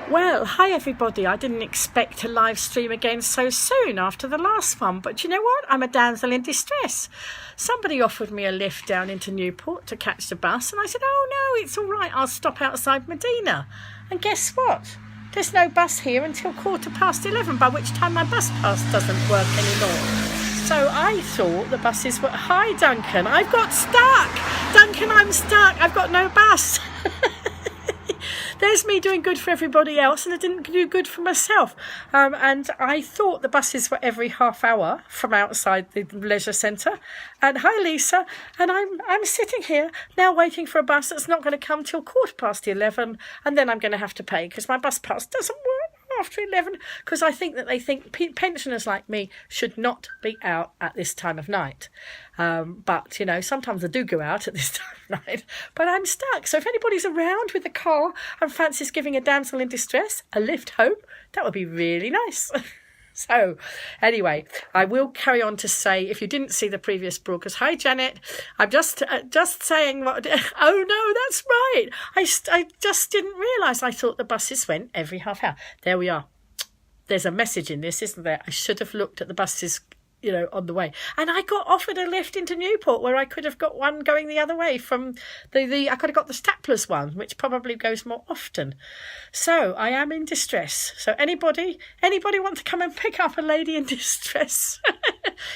Well, hi everybody. I didn't expect to live stream again so soon after the last one, but you know what? I'm a damsel in distress. Somebody offered me a lift down into Newport to catch the bus, and I said, oh no, it's all right, I'll stop outside Medina. And guess what? There's no bus here until 11:15, by which time my bus pass doesn't work anymore. So I thought the buses were... Hi Duncan, I've got stuck! Duncan, I'm stuck, I've got no bus. There's me doing good for everybody else, and I didn't do good for myself. And I thought the buses were every half hour from outside the leisure centre. And hi, Lisa. And I'm sitting here now waiting for a bus that's not going to come till 11:15, and then I'm going to have to pay because my bus pass doesn't work after 11, because I think that they think pensioners like me should not be out at this time of night. But, you know, sometimes I do go out at this time of night, but I'm stuck. So if anybody's around with a car and fancies giving a damsel in distress a lift home, that would be really nice. So, anyway, I will carry on to say, if you didn't see the previous broadcast, hi Janet, I'm just saying what, oh no, that's right. I just didn't realise. I thought the buses went every half hour. There we are. There's a message in this, isn't there? I should have looked at the buses, you know, on the way. And I got offered a lift into Newport where I could have got one going the other way from I could have got the Staplers one, which probably goes more often. So I am in distress. So anybody want to come and pick up a lady in distress?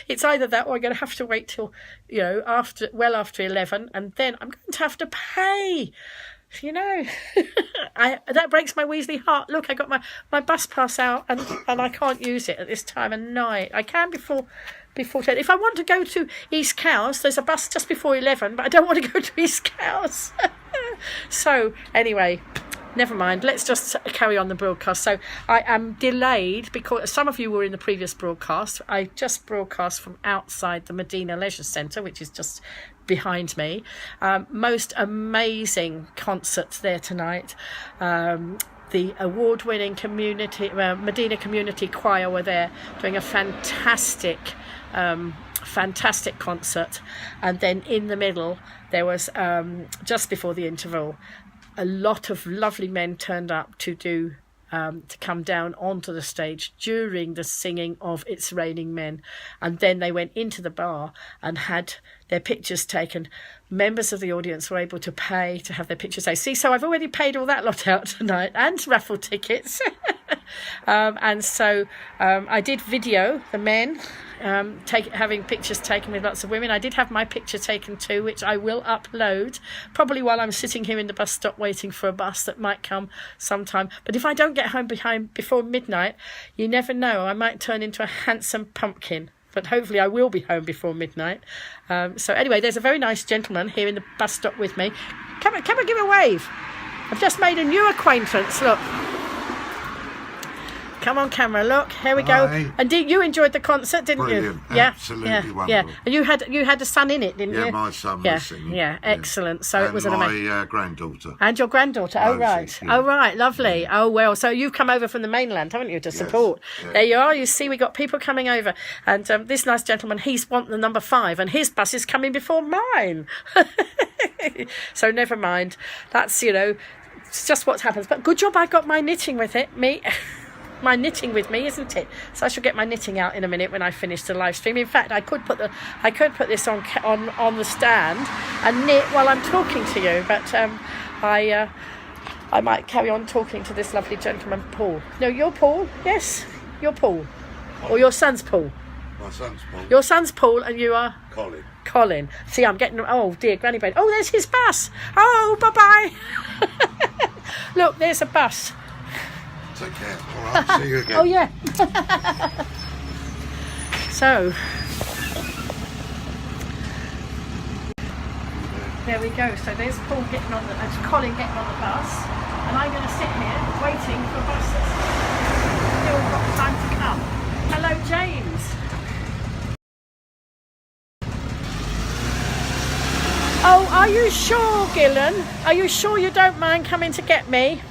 It's either that or I'm going to have to wait till, you know, after 11, and then I'm going to have to pay. You know, that breaks my Weasley heart. Look, I got my bus pass out and I can't use it at this time of night. I can before 10. If I want to go to East Cowes, there's a bus just before 11, but I don't want to go to East Cowes. So, anyway, never mind. Let's just carry on the broadcast. So, I am delayed because some of you were in the previous broadcast. I just broadcast from outside the Medina Leisure Centre, which is just behind me. Most amazing concerts there tonight. The award-winning Medina Community Choir were there doing a fantastic concert. And then in the middle there was, just before the interval, a lot of lovely men turned up to come down onto the stage during the singing of It's Raining Men, and then they went into the bar and had their pictures taken. Members of the audience were able to pay to have their pictures taken. See, so I've already paid all that lot out tonight, and raffle tickets. And so I did video the men having pictures taken with lots of women. I did have my picture taken too, which I will upload probably while I'm sitting here in the bus stop waiting for a bus that might come sometime. But if I don't get home before midnight, you never know, I might turn into a handsome pumpkin. But hopefully I will be home before midnight. So anyway, there's a very nice gentleman here in the bus stop with me. Come and give a wave. I've just made a new acquaintance. Look. Come on, camera, look, here we go. Hi. And you enjoyed the concert, didn't Brilliant. you? Yeah, absolutely wonderful. Yeah, and you had a son in it, didn't you? Yeah, my son was singing. Yeah, excellent. So it was an amazing. My granddaughter. And your granddaughter, oh right. Yeah. Oh right, lovely. Yeah. Oh well, so you've come over from the mainland, haven't you, to support? Yeah. There you are, you see, we got people coming over. And this nice gentleman, he's wanting the number 5, and his bus is coming before mine. So never mind. That's, you know, it's just what happens. But good job I got my knitting with me, isn't it? So I shall get my knitting out in a minute when I finish the live stream. In fact, I could put this on the stand and knit while I'm talking to you, but I might carry on talking to this lovely gentleman, Paul. No, you're Paul. Yes, you're Paul, or your son's Paul. My son's Paul. Your son's Paul, and you are Colin. See, I'm getting... Oh, dear, Granny Brain. Oh, there's his bus. Oh, bye-bye. Look, there's a bus. Take care. All right, see you again. Oh, yeah. So, there we go. So there's Paul getting on Colin getting on the bus, and I'm going to sit here waiting for buses. Still got time to come. Hello, James. Oh, are you sure, Gillen? Are you sure you don't mind coming to get me?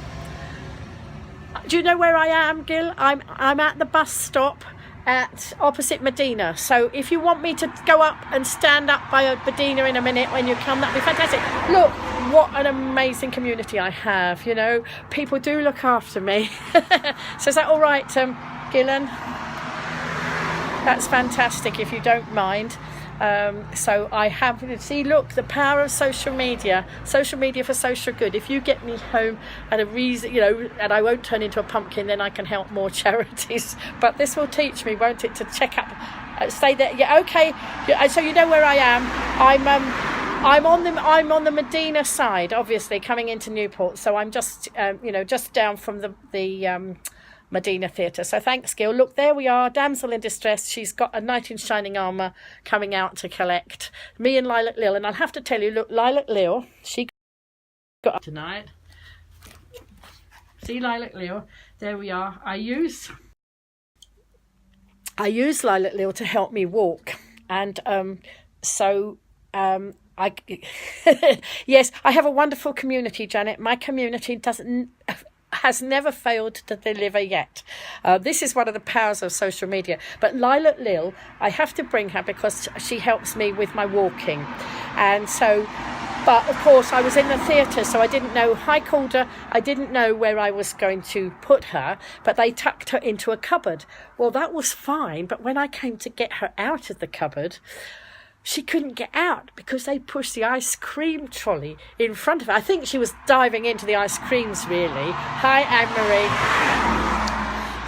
Do you know where I am, Gil? I'm at the bus stop at opposite Medina. So if you want me to go up and stand up by Medina in a minute when you come, that'd be fantastic. Look, what an amazing community I have. You know, people do look after me. So is that all right, Gillen? That's fantastic, if you don't mind. So I have, see, look, the power of social media for social good. If you get me home at a reason, you know, and I won't turn into a pumpkin, then I can help more charities. But this will teach me, won't it, to check up, stay there. Yeah, okay. So you know where I am. I'm on the Medina side, obviously, coming into Newport. So I'm just, just down from the Medina Theatre. So thanks, Gil. Look, there we are, damsel in distress. She's got a knight in shining armour coming out to collect me and Lilac Lil. And I'll have to tell you, look, Lilac Lil, she got up tonight. See Lilac Lil, there we are. I use Lilac Lil to help me walk. And yes, I have a wonderful community, Janet. My community has never failed to deliver yet. This is one of the powers of social media. But Lilac Lil, I have to bring her because she helps me with my walking. And so, but of course I was in the theatre, so I didn't know, I called her, I didn't know where I was going to put her, but they tucked her into a cupboard. Well, that was fine, but when I came to get her out of the cupboard, she couldn't get out because they pushed the ice cream trolley in front of her. I think she was diving into the ice creams, really. Hi, Anne-Marie.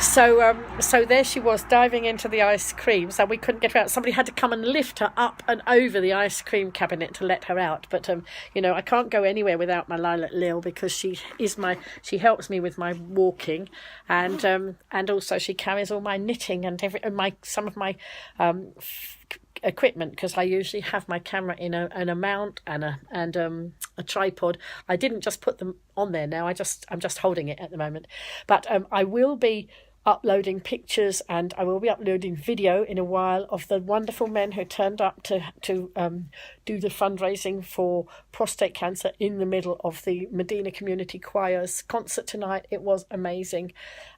So there she was, diving into the ice creams, and we couldn't get her out. Somebody had to come and lift her up and over the ice cream cabinet to let her out. But I can't go anywhere without my Lilac Lil because she helps me with my walking, and also she carries all my knitting and some of my equipment, because I usually have my camera in a mount and a tripod. I didn't just put them on there now. I'm just holding it at the moment. But I will be uploading pictures and I will be uploading video in a while of the wonderful men who turned up to do the fundraising for prostate cancer in the middle of the Medina Community Choir's concert tonight. It was amazing,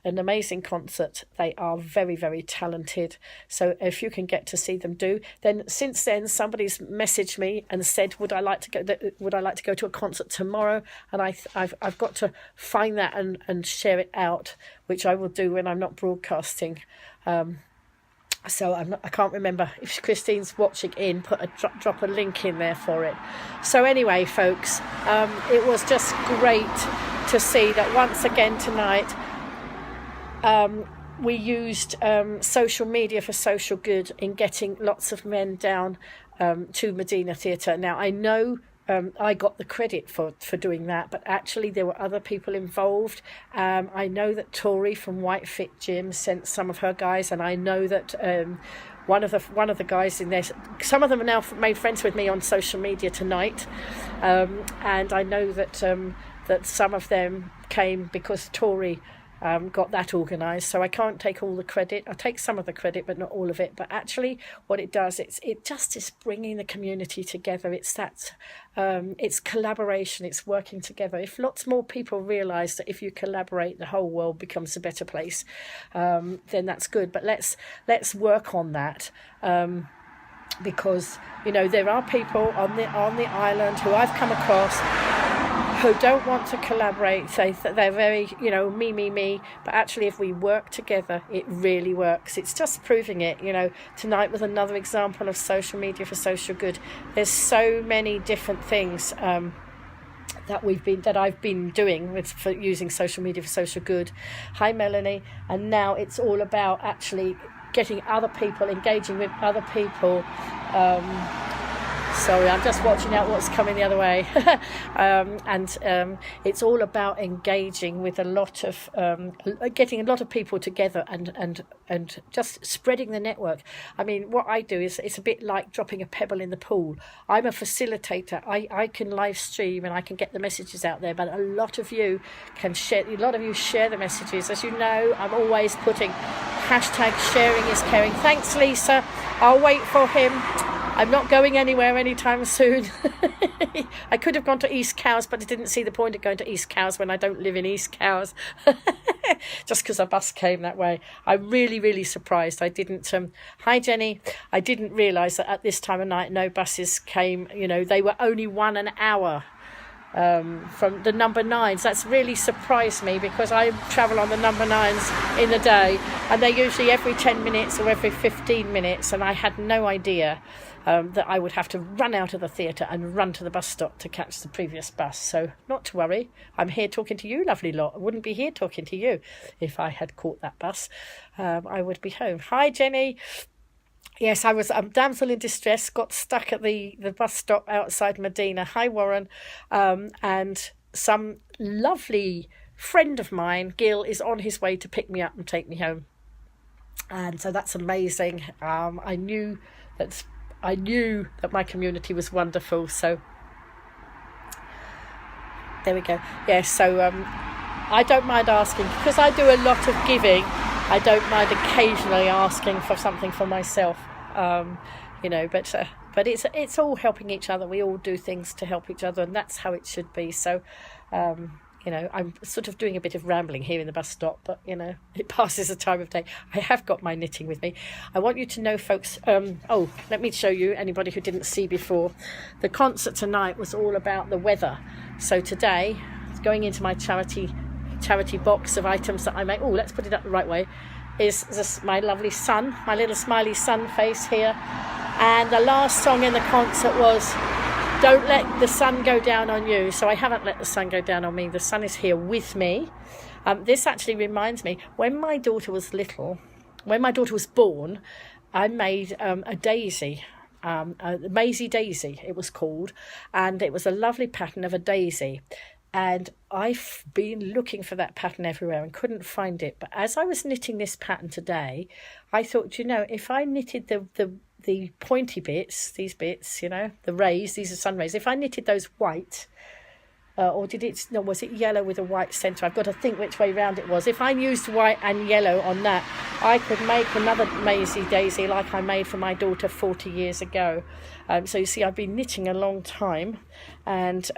an amazing concert. They are very, very talented. So if you can get to see them do. Then since then, somebody's messaged me and said, would I like to go to a concert tomorrow? And I've got to find that and share it out, which I will do when I'm not broadcasting. So I can't remember if Christine's watching in. Drop a link in there for it. So anyway, folks, it was just great to see that once again tonight. We used social media for social good in getting lots of men down to Medina Theatre. Now I know. I got the credit for doing that, but actually there were other people involved. I know that Tori from White Fit Gym sent some of her guys, and I know that one of the guys in there, some of them are now made friends with me on social media tonight, and I know that that some of them came because Tori got that organised. So I can't take all the credit. I take some of the credit, but not all of it. But actually, what it does, it just is bringing the community together. It's that, it's collaboration. It's working together. If lots more people realise that if you collaborate, the whole world becomes a better place, then that's good. But let's work on that. Because there are people on the island who I've come across who don't want to collaborate, say that they're very, me, but actually if we work together, it really works. It's just proving it, Tonight was another example of social media for social good. There's so many different things that I've been doing for using social media for social good. Hi, Melanie. And now it's all about actually getting other people, engaging with other people. Sorry, I'm just watching out what's coming the other way. And it's all about engaging with a lot of, getting a lot of people together and just spreading the network. I mean, what I do is it's a bit like dropping a pebble in the pool. I'm a facilitator. I can live stream and I can get the messages out there, but a lot of you can share. A lot of you share the messages. As you know, I'm always putting hashtag sharing is caring. Thanks, Lisa. I'll wait for him. I'm not going anywhere anytime soon. I could have gone to East Cowes, but I didn't see the point of going to East Cowes when I don't live in East Cowes. Just because a bus came that way. I'm really, really surprised. I didn't... Hi, Jenny. I didn't realise that at this time of night no buses came. You know, they were only 1 an hour. From the number 9s. That's really surprised me because I travel on the number 9s in the day, and they're usually every 10 minutes or every 15 minutes, and I had no idea that I would have to run out of the theatre and run to the bus stop to catch the previous bus. So not to worry, I'm here talking to you, lovely lot. I wouldn't be here talking to you if I had caught that bus. I would be home. Hi, Jenny. Yes, I was damsel in distress, got stuck at the bus stop outside Medina. Hi, Warren. And some lovely friend of mine, Gil, is on his way to pick me up and take me home. And so that's amazing. I knew that my community was wonderful. So there we go. Yes, so I don't mind asking, because I do a lot of giving. I don't mind occasionally asking for something for myself, you know, but it's all helping each other. We all do things to help each other, and that's how it should be. So, you know, I'm sort of doing a bit of rambling here in the bus stop, but, you know, it passes the time of day. I have got my knitting with me. I want you to know, folks, let me show you, anybody who didn't see before, the concert tonight was all about the weather. So today, going into my charity box of items that I make. Oh, let's put it up the right way. Is this my lovely sun, my little smiley sun face here. And the last song in the concert was Don't Let the Sun Go Down on You. So I haven't let the sun go down on me. The sun is here with me. This actually reminds me, when my daughter was little, when my daughter was born, I made a daisy. A Maisie Daisy, it was called. And it was a lovely pattern of a daisy. And I've been looking for that pattern everywhere and couldn't find it. But as I was knitting this pattern today, I thought, you know, if I knitted the pointy bits, these bits, you know, the rays, these are sun rays, if I knitted those white, was it yellow with a white centre? I've got to think which way round it was. If I used white and yellow on that, I could make another Maisie Daisy like I made for my daughter 40 years ago. So you see, I've been knitting a long time. And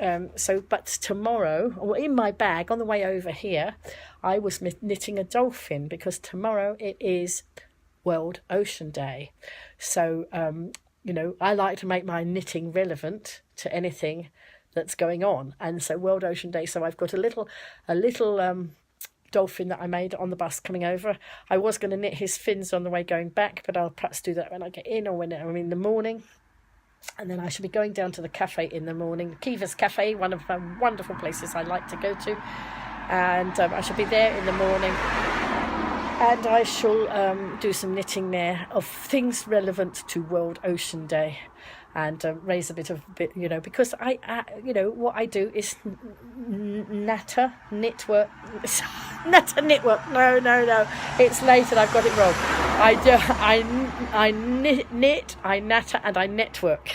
but tomorrow, or in my bag on the way over here, I was knitting a dolphin, because tomorrow it is World Ocean Day. So, you know, I like to make my knitting relevant to anything that's going on, and so World Ocean Day. So I've got a little dolphin that I made on the bus coming over. I was going to knit his fins on the way going back, but I'll perhaps do that when I get in or when I'm in the morning. And then I shall be going down to the cafe in the morning, Kiva's Cafe, one of the wonderful places I like to go to, and I shall be there in the morning. And I shall do some knitting there of things relevant to World Ocean Day, and raise a bit, you know, because you know, what I do is natter knitwork. No, it's late and I've got it wrong. I knit, I natter, and I network.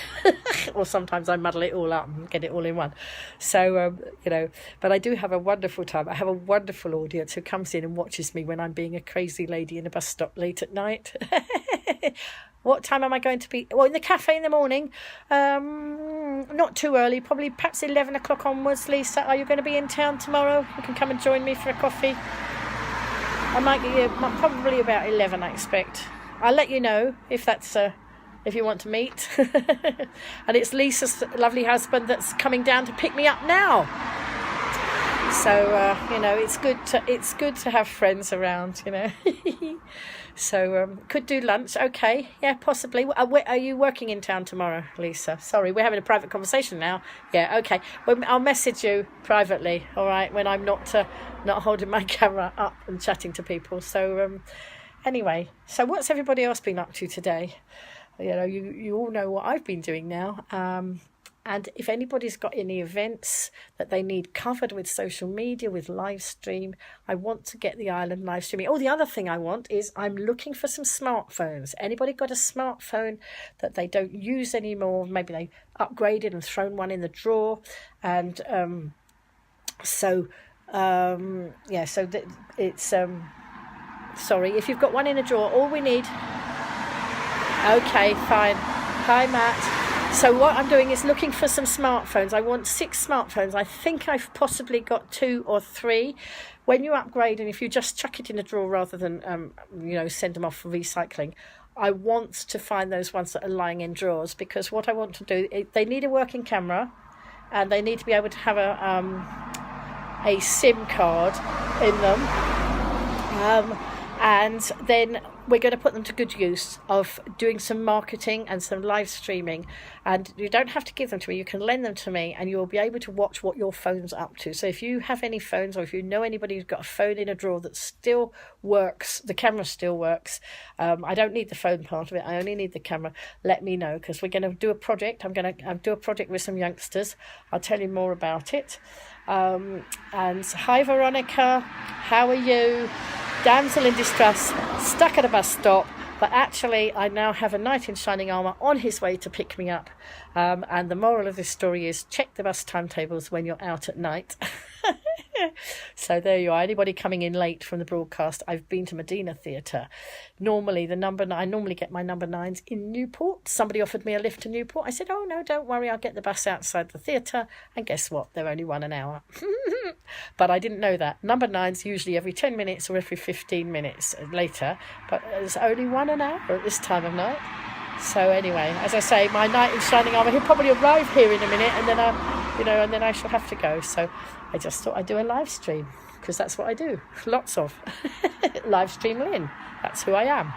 Or sometimes I muddle it all up and get it all in one. So, you know, but I do have a wonderful time. I have a wonderful audience who comes in and watches me when I'm being a crazy lady in a bus stop late at night. What time am I going to be? Well, in the cafe in the morning. Not too early, probably perhaps 11 o'clock onwards. Lisa, are you going to be in town tomorrow? You can come and join me for a coffee. I might get you probably about 11, I expect. I'll let you know if that's if you want to meet. And it's Lisa's lovely husband that's coming down to pick me up now. So you know, it's good to have friends around, you know. So could do lunch. Okay, yeah, possibly. Are you working in town tomorrow, Lisa? Sorry, we're having a private conversation now. Yeah, okay. Well, I'll message you privately, all right, when I'm not holding my camera up and chatting to people. So anyway, so what's everybody else been up to today? You know, you all know what I've been doing now. And if anybody's got any events that they need covered with social media, with live stream, I want to get the island live streaming. Oh, the other thing I want is I'm looking for some smartphones. Anybody got a smartphone that they don't use anymore? Maybe they upgraded and thrown one in the drawer. And so it's... sorry, if you've got one in a drawer, all we need... Okay, fine. Hi, Matt. So what I'm doing is looking for some smartphones. I want 6 smartphones. I think I've possibly got 2 or 3. When you upgrade, and if you just chuck it in a drawer rather than, send them off for recycling, I want to find those ones that are lying in drawers, because what I want to do, they need a working camera, and they need to be able to have a SIM card in them. And then we're going to put them to good use of doing some marketing and some live streaming. And you don't have to give them to me. You can lend them to me, and you'll be able to watch what your phone's up to. So if you have any phones, or if you know anybody who's got a phone in a drawer that still works, the camera still works, I don't need the phone part of it, I only need the camera, let me know, because we're going to do a project. I'm going to do a project with some youngsters. I'll tell you more about it. And hi, Veronica, how are you? Damsel in distress, stuck at a bus stop, but actually I now have a knight in shining armour on his way to pick me up. And the moral of this story is, check the bus timetables when you're out at night. So there you are. Anybody coming in late from the broadcast, I've been to Medina Theatre. Normally I normally get my number 9s in Newport. Somebody offered me a lift to Newport. I said, oh no, don't worry, I'll get the bus outside the theatre. And guess what? They're only 1 an hour. But I didn't know that. Number 9's usually every 10 minutes or every 15 minutes later. But there's only 1 an hour at this time of night. So anyway, as I say, my knight in shining armour, he'll probably arrive here in a minute, and then I shall have to go. So I just thought I'd do a live stream, because that's what I do. Lots of live stream Lynn. That's who I am.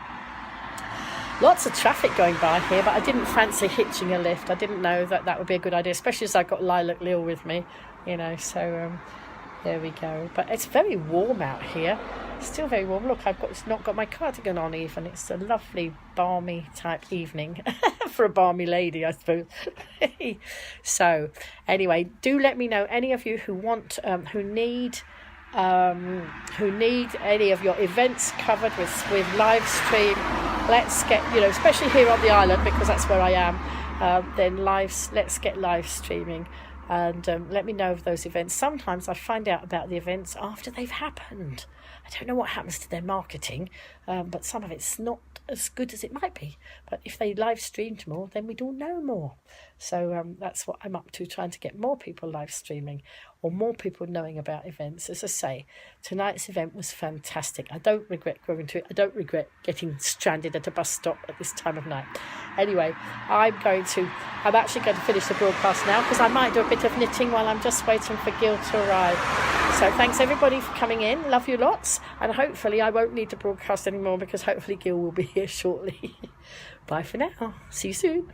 Lots of traffic going by here, but I didn't fancy hitching a lift. I didn't know that would be a good idea, especially as I've got Lilac Lil with me, so there we go. But it's very warm out here. Still very warm. Look, it's not got my cardigan on even. It's a lovely balmy type evening for a balmy lady, I suppose. So anyway, do let me know, any of you who want who need any of your events covered with live stream. Let's get, especially here on the island, because that's where I am, let's get live streaming. And let me know of those events. Sometimes I find out about the events after they've happened. I don't know what happens to their marketing, but some of it's not as good as it might be. But if they live streamed more, then we'd all know more. So that's what I'm up to, trying to get more people live streaming, or more people knowing about events. As I say, tonight's event was fantastic. I don't regret going to it. I don't regret getting stranded at a bus stop at this time of night. Anyway, I'm actually going to finish the broadcast now, because I might do a bit of knitting while I'm just waiting for Gil to arrive. So thanks everybody for coming in. Love you lots. And hopefully I won't need to broadcast anymore, because hopefully Gil will be here shortly. Bye for now. See you soon.